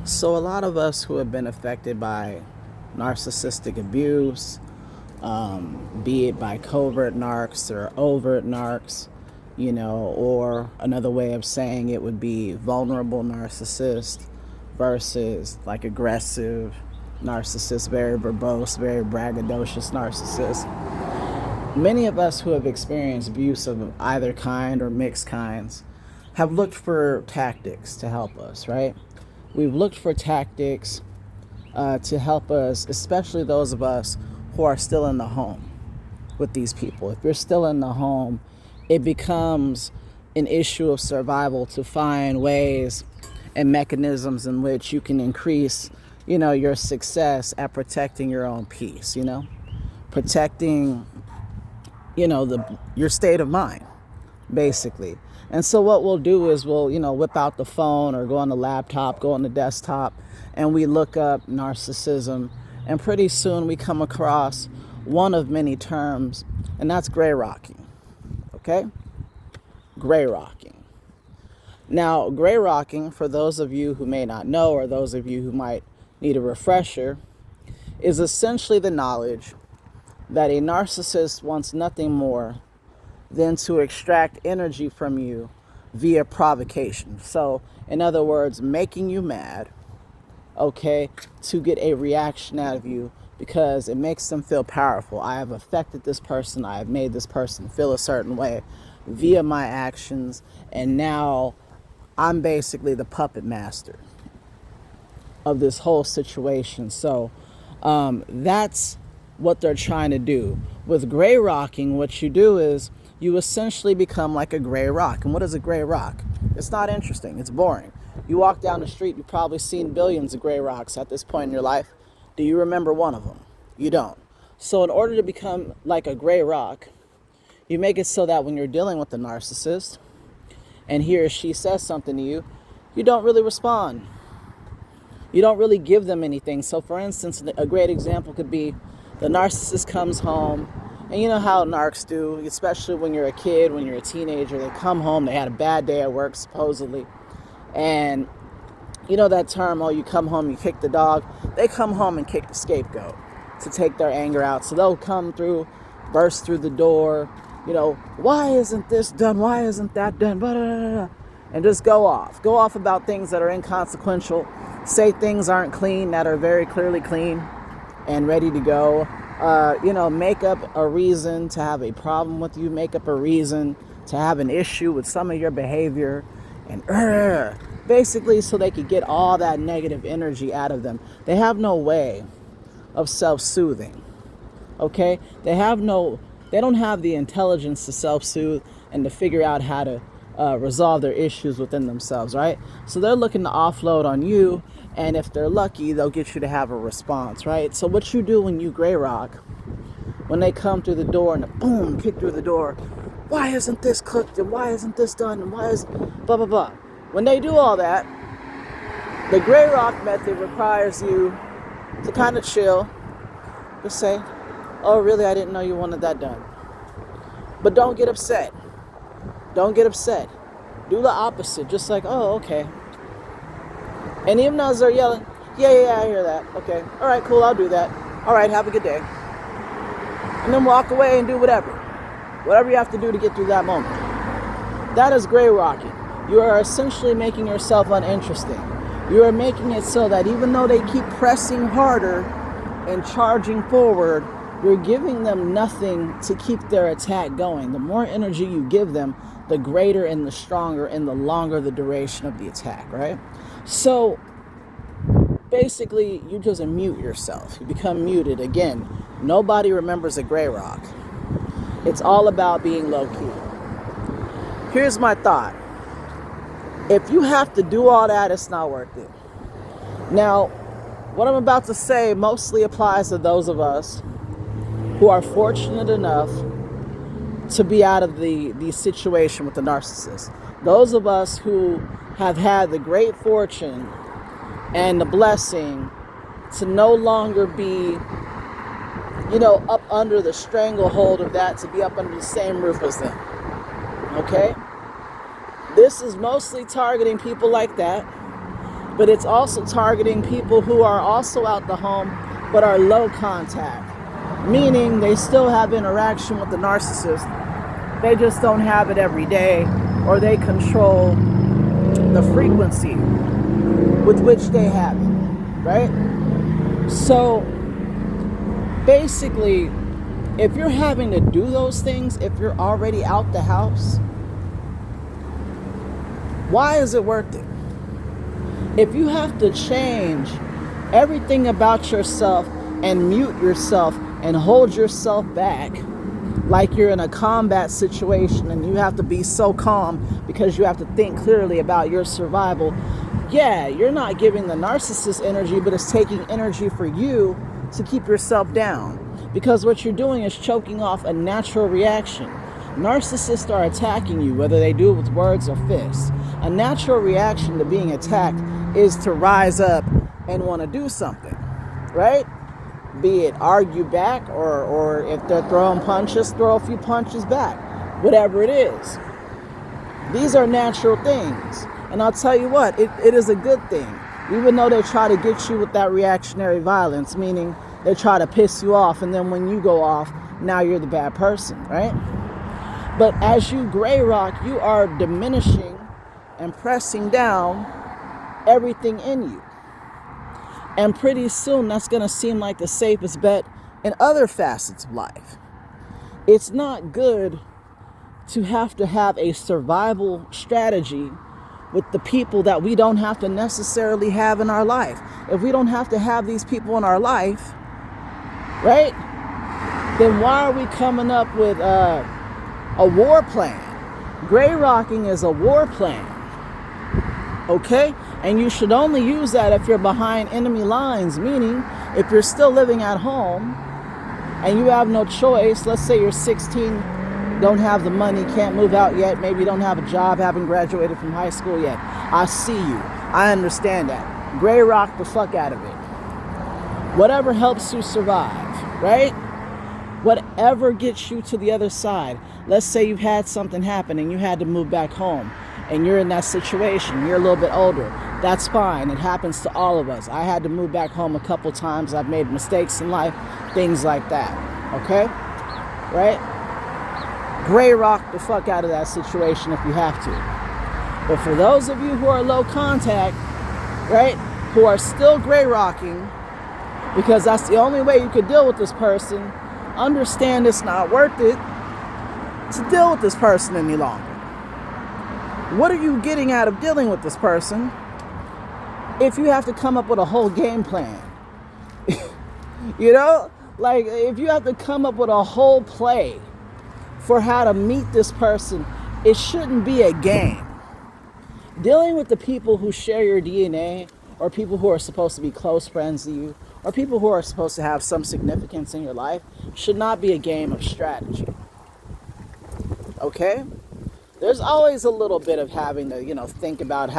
So, a lot of us who have been affected by narcissistic abuse, be it by covert narcs or overt narcs, or another way of saying it would be vulnerable narcissist versus like aggressive narcissist, very verbose, very braggadocious narcissist. Many of us who have experienced abuse of either kind or mixed kinds have looked for tactics to help us, right? We've looked for tactics to help us, especially those of us who are still in the home with these people. If you're still in the home, it becomes an issue of survival to find ways and mechanisms in which you can increase, your success at protecting your own peace, protecting, your state of mind, basically. And so what we'll do is we'll, whip out the phone or go on the laptop, go on the desktop, and we look up narcissism. And pretty soon we come across one of many terms, and that's gray rocking. Okay? Gray rocking. Now, gray rocking, for those of you who may not know, or those of you who might need a refresher, is essentially the knowledge that a narcissist wants nothing more than to extract energy from you via provocation. So, in other words, making you mad, okay, to get a reaction out of you because it makes them feel powerful. I have affected this person. I have made this person feel a certain way via my actions, and now I'm basically the puppet master of this whole situation. So that's what they're trying to do. With gray rocking, what you do is you essentially become like a gray rock. And what is a gray rock? It's not interesting. It's boring. You walk down the street, you've probably seen billions of gray rocks at this point in your life. Do you remember one of them? You don't. So in order to become like a gray rock, you make it so that when you're dealing with a narcissist and he or she says something to you, you don't really respond. You don't really give them anything. So for instance, a great example could be the narcissist comes home, and you know how narcs do, especially when you're a kid, when you're a teenager, they come home, they had a bad day at work, supposedly, and you know that term, oh, you come home, you kick the dog. They come home and kick the scapegoat to take their anger out. So they'll come through, burst through the door, why isn't this done? Why isn't that done? And just go off about things that are inconsequential, say things aren't clean that are very clearly clean and ready to go. Make up a reason to have a problem with you, make up a reason to have an issue with some of your behavior, and basically so they could get all that negative energy out of them. They have no way of self-soothing, okay? They don't have the intelligence to self-soothe and to figure out how to resolve their issues within themselves, right? So they're looking to offload on you, and if they're lucky, they'll get you to have a response, right? So what you do when you gray rock, when they come through the door and boom, kick through the door, why isn't this cooked, and why isn't this done, and why is blah, blah, blah. When they do all that, the gray rock method requires you to kind of chill, just say, oh, really, I didn't know you wanted that done. But don't get upset. Don't get upset. Do the opposite. Just like, oh, okay. And even as they're yelling, yeah, I hear that. Okay. All right, cool, I'll do that. All right, have a good day. And then walk away and do whatever. Whatever you have to do to get through that moment. That is gray rocking. You are essentially making yourself uninteresting. You are making it so that even though they keep pressing harder and charging forward, you're giving them nothing to keep their attack going. The more energy you give them, the greater and the stronger and the longer the duration of the attack, right? So basically, you just mute yourself. You become muted. Again, nobody remembers a gray rock. It's all about being low-key. Here's my thought. If you have to do all that, it's not worth it. Now, what I'm about to say mostly applies to those of us who are fortunate enough to be out of the situation with the narcissist. Those of us who have had the great fortune and the blessing to no longer be, up under the stranglehold of that, to be up under the same roof as them. Okay? This is mostly targeting people like that But it's also targeting people who are also out the home but are low contact, meaning they still have interaction with the narcissist. They just don't have it every day, or they control the frequency with which they have it, right? So basically, if you're having to do those things, if you're already out the house, why is it worth it? If you have to change everything about yourself and mute yourself and hold yourself back like you're in a combat situation and you have to be so calm because you have to think clearly about your survival, yeah, you're not giving the narcissist energy, but it's taking energy for you to keep yourself down. Because what you're doing is choking off a natural reaction. Narcissists are attacking you, whether they do it with words or fists. A natural reaction to being attacked is to rise up and want to do something, right? Be it argue back, or if they're throwing punches, throw a few punches back. Whatever it is. These are natural things. And I'll tell you what, it is a good thing. Even though they try to get you with that reactionary violence, meaning they try to piss you off, and then when you go off, now you're the bad person, right? But as you gray rock, you are diminishing and pressing down everything in you. And pretty soon, that's going to seem like the safest bet in other facets of life. It's not good to have a survival strategy with the people that we don't have to necessarily have in our life. If we don't have to have these people in our life, right, then why are we coming up with a war plan? Gray rocking is a war plan, okay? And you should only use that if you're behind enemy lines, meaning if you're still living at home and you have no choice. Let's say you're 16, don't have the money, can't move out yet, maybe you don't have a job, haven't graduated from high school yet. I see you. I understand that. Gray rock the fuck out of it. Whatever helps you survive, right? Whatever gets you to the other side. Let's say you've had something happen and you had to move back home and you're in that situation, you're a little bit older. That's fine. It happens to all of us. I had to move back home a couple times. I've made mistakes in life, things like that, okay? Right? Gray rock the fuck out of that situation if you have to. But for those of you who are low contact, right, who are still gray rocking, because that's the only way you could deal with this person, understand it's not worth it to deal with this person any longer. What are you getting out of dealing with this person if you have to come up with a whole game plan? You know, like if you have to come up with a whole play for how to meet this person, it shouldn't be a game. Dealing with the people who share your DNA, or people who are supposed to be close friends to you, or people who are supposed to have some significance in your life, should not be a game of strategy. Okay? There's always a little bit of having to, think about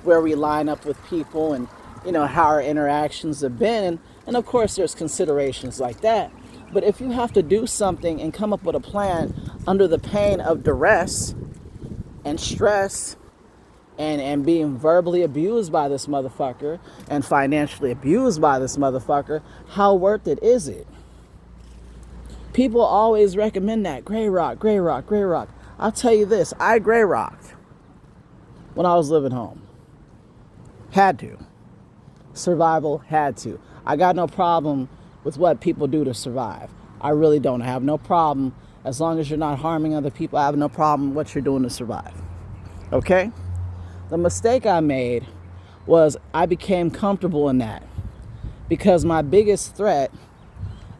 where we line up with people and, how our interactions have been. And of course, there's considerations like that. But if you have to do something and come up with a plan under the pain of duress and stress and being verbally abused by this motherfucker and financially abused by this motherfucker, how worth it is it? People always recommend that. Gray rock, gray rock, gray rock. I'll tell you this. I gray rocked when I was living home. Had to. Survival had to. I got no problem with what people do to survive. I really don't. I have no problem. As long as you're not harming other people, I have no problem with what you're doing to survive. Okay? The mistake I made was I became comfortable in that because my biggest threat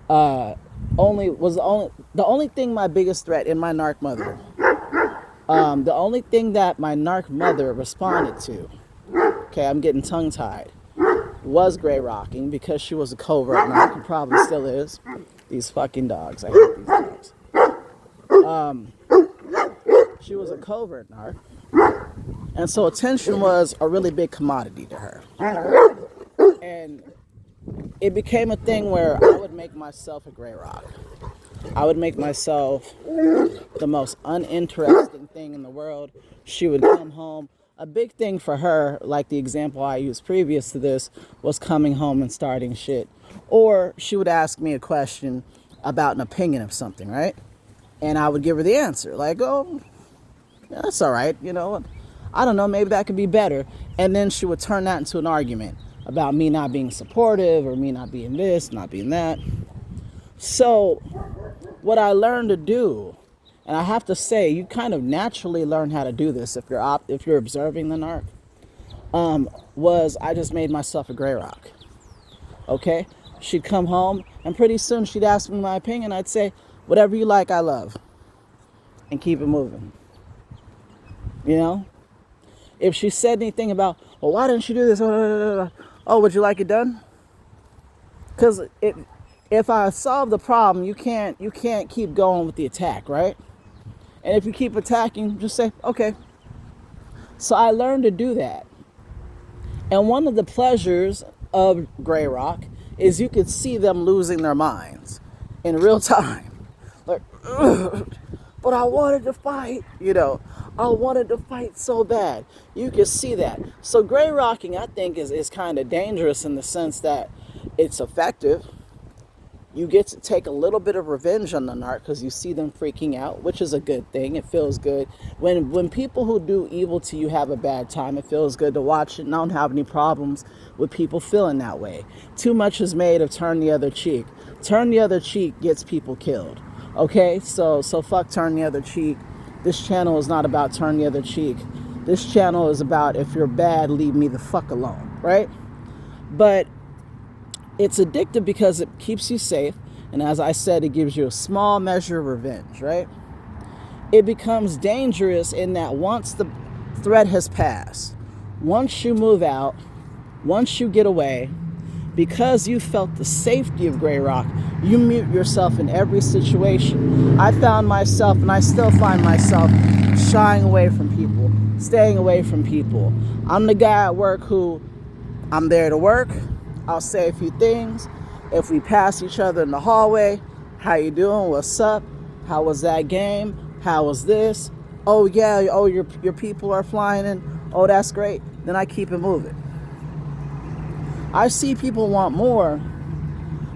the only thing my biggest threat in my narc mother, the only thing that my narc mother responded to, okay, I'm getting tongue-tied, was gray rocking because she was a covert narc and probably still is. These fucking dogs, I hate these dogs. She was a covert narc, and so attention was a really big commodity to her. And it became a thing where I would make myself a gray rock. I would make myself the most uninteresting thing in the world. She would come home A big thing for her, like the example I used previous to this, was coming home and starting shit. Or she would ask me a question about an opinion of something, right? And I would give her the answer, like, oh, yeah, that's all right, I don't know, maybe that could be better. And then she would turn that into an argument about me not being supportive or me not being this, not being that. So what I learned to do, and I have to say, you kind of naturally learn how to do this if you're observing the narc, was I just made myself a gray rock. Okay? She'd come home, and pretty soon she'd ask me my opinion. I'd say, whatever you like, I love. And keep it moving. If she said anything about, well, why didn't you do this? Oh, would you like it done? Because if I solve the problem, you can't keep going with the attack, right? And if you keep attacking, just say, okay. So I learned to do that. And one of the pleasures of Grey Rock is you could see them losing their minds in real time. Like, but I wanted to fight, I wanted to fight so bad. You can see that. So Grey Rocking, I think, is kind of dangerous in the sense that it's effective. You get to take a little bit of revenge on the narc because you see them freaking out, which is a good thing. It feels good. When people who do evil to you have a bad time, it feels good to watch it. And I don't have any problems with people feeling that way. Too much is made of turn the other cheek. Turn the other cheek gets people killed. Okay? So fuck turn the other cheek. This channel is not about turn the other cheek. This channel is about if you're bad, leave me the fuck alone. Right? But it's addictive because it keeps you safe. And as I said, it gives you a small measure of revenge, right? It becomes dangerous in that once the threat has passed, once you move out, once you get away, because you felt the safety of Grey Rock, you mute yourself in every situation. I found myself, and I still find myself, shying away from people, staying away from people. I'm the guy at work who, I'm there to work. I'll say a few things. If we pass each other in the hallway, how you doing? What's up? How was that game? How was this? Oh yeah, oh your people are flying in. Oh, that's great. Then I keep it moving. I see people want more,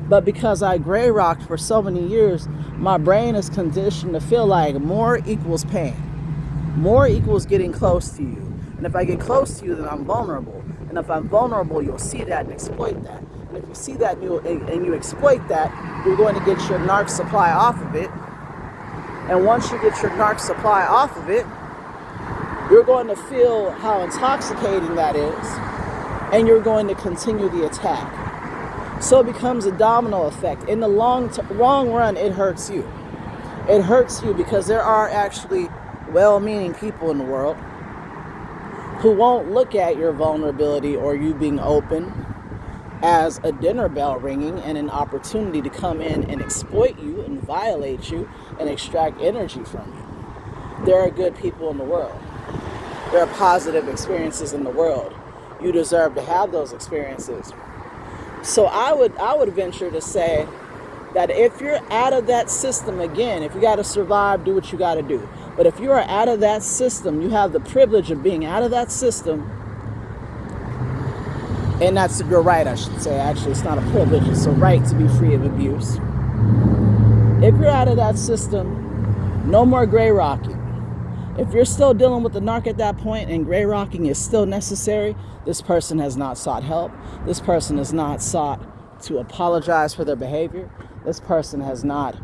but because I gray rocked for so many years, my brain is conditioned to feel like more equals pain. More equals getting close to you. And if I get close to you, then I'm vulnerable. And if I'm vulnerable, you'll see that and exploit that. And if you see that and you exploit that, you're going to get your narc supply off of it. And once you get your narc supply off of it, you're going to feel how intoxicating that is. And you're going to continue the attack. So it becomes a domino effect. In the long run, it hurts you. It hurts you because there are actually well-meaning people in the world who won't look at your vulnerability or you being open as a dinner bell ringing and an opportunity to come in and exploit you and violate you and extract energy from you. There are good people in the world. There are positive experiences in the world. You deserve to have those experiences. So I would venture to say that if you're out of that system, again, if you got to survive, do what you got to do. But if you are out of that system, you have the privilege of being out of that system. And that's your right, I should say. Actually, it's not a privilege. It's a right to be free of abuse. If you're out of that system, no more gray rocking. If you're still dealing with the narc at that point and gray rocking is still necessary, this person has not sought help. This person has not sought to apologize for their behavior. This person has not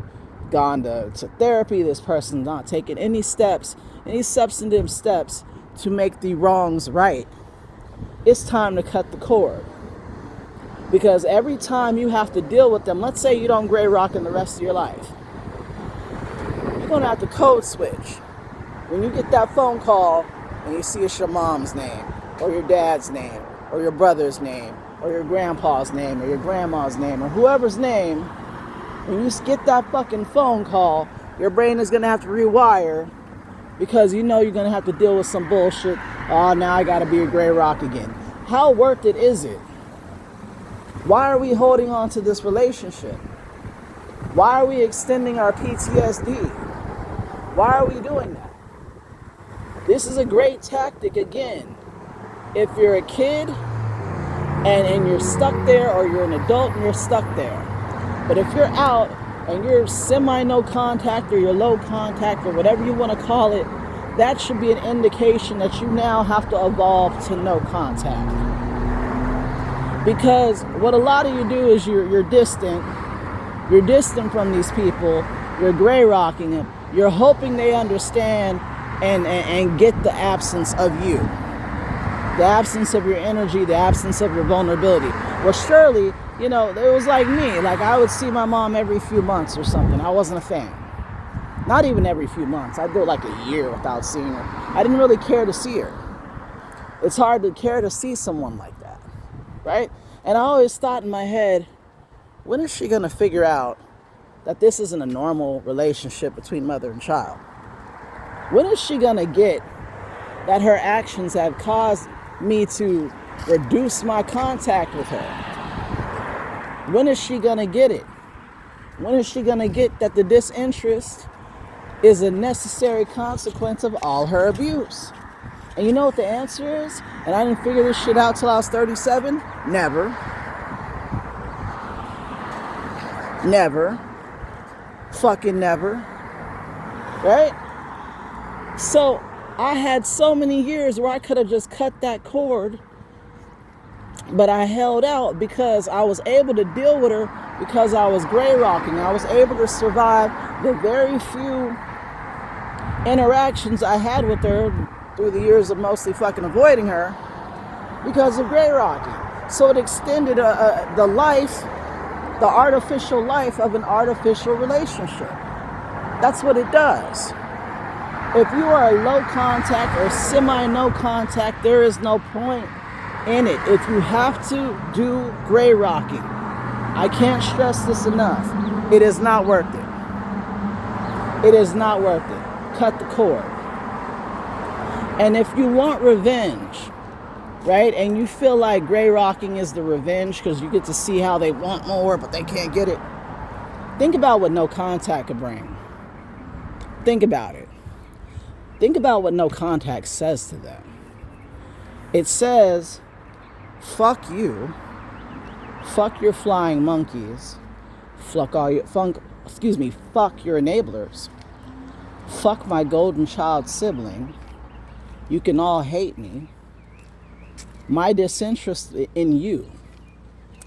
gone to therapy. This person's not taken any steps, any substantive steps to make the wrongs right. It's time to cut the cord. Because every time you have to deal with them, let's say you don't gray rock in the rest of your life, you're going to have to code switch. When you get that phone call and you see it's your mom's name, or your dad's name, or your brother's name, or your grandpa's name, or your grandma's name, or whoever's name, when you get that fucking phone call, your brain is going to have to rewire because you know you're going to have to deal with some bullshit. Oh, now I got to be a gray rock again. How worth it is it? Why are we holding on to this relationship? Why are we extending our PTSD? Why are we doing that? This is a great tactic again. If you're a kid and you're stuck there, or you're an adult and you're stuck there. But if you're out and you're semi-no contact, or you're low contact, or whatever you want to call it, that should be an indication that you now have to evolve to no contact. Because what a lot of you do is you're distant. You're distant from these people. You're gray rocking them. You're hoping they understand and get the absence of you. The absence of your energy, the absence of your vulnerability. Well, surely, it was like me. Like, I would see my mom every few months or something. I wasn't a fan. Not even every few months. I'd go like a year without seeing her. I didn't really care to see her. It's hard to care to see someone like that, right? And I always thought in my head, when is she going to figure out that this isn't a normal relationship between mother and child? When is she going to get that her actions have caused me to reduce my contact with her? When is she going to get it? When is she going to get that the disinterest is a necessary consequence of all her abuse? And you know what the answer is? And I didn't figure this shit out till I was 37? Never. Never. Fucking never. Right? So I had so many years where I could have just cut that cord, but I held out because I was able to deal with her, because I was gray rocking. I was able to survive the very few interactions I had with her through the years of mostly fucking avoiding her because of gray rocking. So it extended the life, the artificial life of an artificial relationship. That's what it does. If you are a low contact or semi-no contact, there is no point in it. If you have to do gray rocking, I can't stress this enough. It is not worth it. It is not worth it. Cut the cord. And if you want revenge, right, and you feel like gray rocking is the revenge because you get to see how they want more but they can't get it, think about what no contact could bring. Think about it. Think about what no contact says to them. It says, fuck you, fuck your flying monkeys, fuck your enablers, fuck my golden child sibling, you can all hate me. My disinterest in you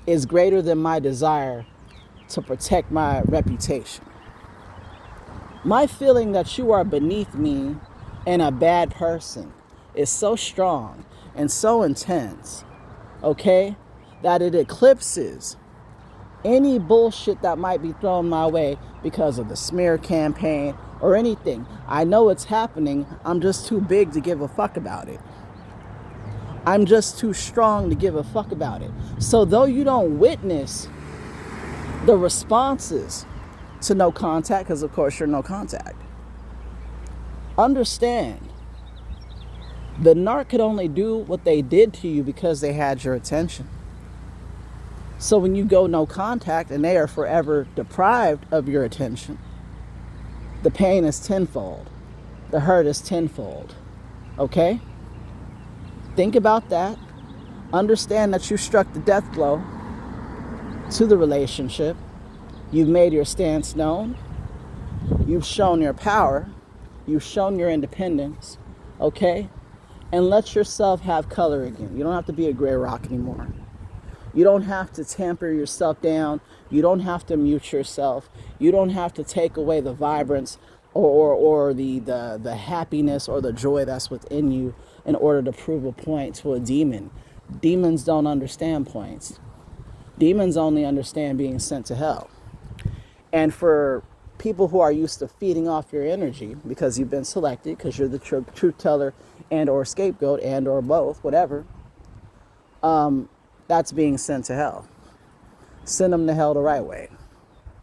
is greater than my desire to protect my reputation. My feeling that you are beneath me and a bad person is so strong and so intense, okay, that it eclipses any bullshit that might be thrown my way because of the smear campaign or anything. I know it's happening. I'm just too big to give a fuck about it. I'm just too strong to give a fuck about it. So though you don't witness the responses to no contact, because of course you're no contact, understand the narc could only do what they did to you because they had your attention. So when you go no contact and they are forever deprived of your attention, the pain is tenfold. The hurt is tenfold. Okay? Think about that. Understand that you struck the death blow to the relationship. You've made your stance known. You've shown your power. You've shown your independence. Okay? And let yourself have color again. You don't have to be a gray rock anymore. You don't have to tamper yourself down. You don't have to mute yourself. You don't have to take away the vibrance or the happiness or the joy that's within you in order to prove a point to a demon. Demons don't understand points. Demons only understand being sent to hell. And for people who are used to feeding off your energy because you've been selected, because you're the truth teller and or scapegoat and or both, whatever, that's being sent to hell. Send them to hell the right way.